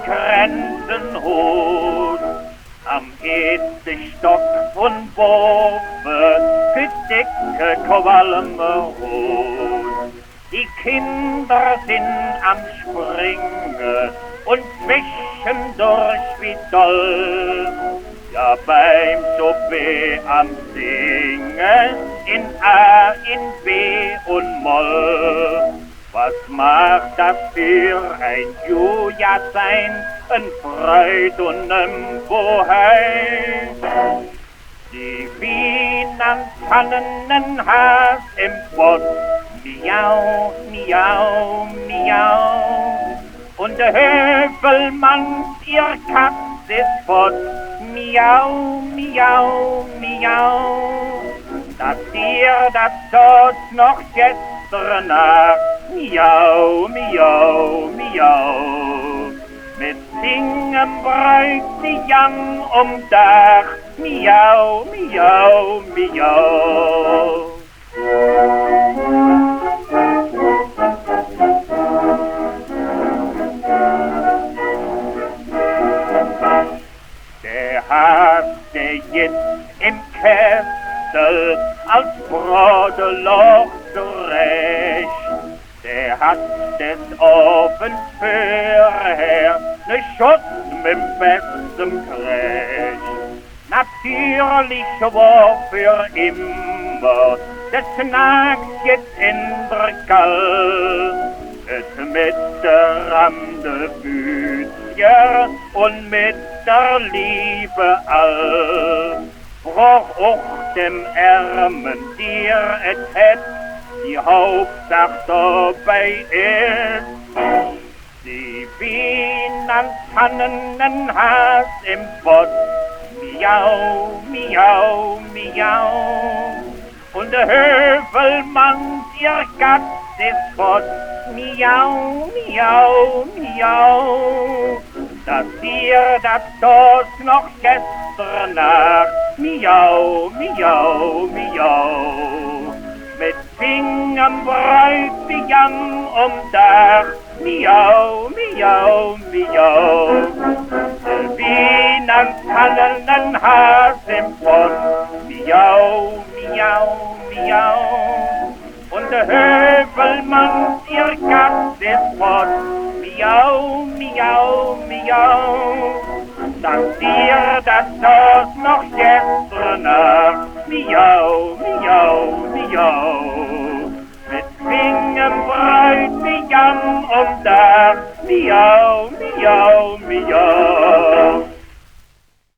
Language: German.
Grenzen hoch. Am Stock von Boven für dicke Kowalme hoch. Die Kinder sind am Springen und zwischendurch wie doll. Ja, beim Sobe am Singen in A, in B und Moll. Was macht das für ein Julia sein, ein Freud und ein Bohai? Die Wiener tannen Has im Pott, miau, miau, miau. Und der Höfelmann, ihr Katz ist fort, miau, miau, miau. Dass ihr das dort noch gestern Nacht, miau, miau, miau. Mit Singen bräucht die Jan Dach, miau, miau, miau. Der hasste jetzt im Kessel als Brodeloch zurecht. Der hat des oben vorher ne Schuss mit bestem Krech. Natürlich war für immer des Nachts jetzt in der Gall. Et mit der Ramde Bütje und mit der Liebe all. Brauch auch dem Ärmen dir et het, die Hauptsache dabei ist. Die Wiener tannen Has im Pott, miau, miau, miau. Und der Höfelmann, ihr Gatz ist fort, miau, miau, miau. Dass ihr das dort noch gestern Nacht, miau, miau, miau. Mit Fingern Bräutigam Dach, miau, miau, miau. Der Wiener tannen Has im Pott, miau, miau, miau. Und der Höfelmann, ihr Katz ist fort, miau, miau, miau. Dass ihr das dort noch gestern Nacht, miau, miau, miau. Mit Fingern Bräutigam Dach, miau, miau, miau.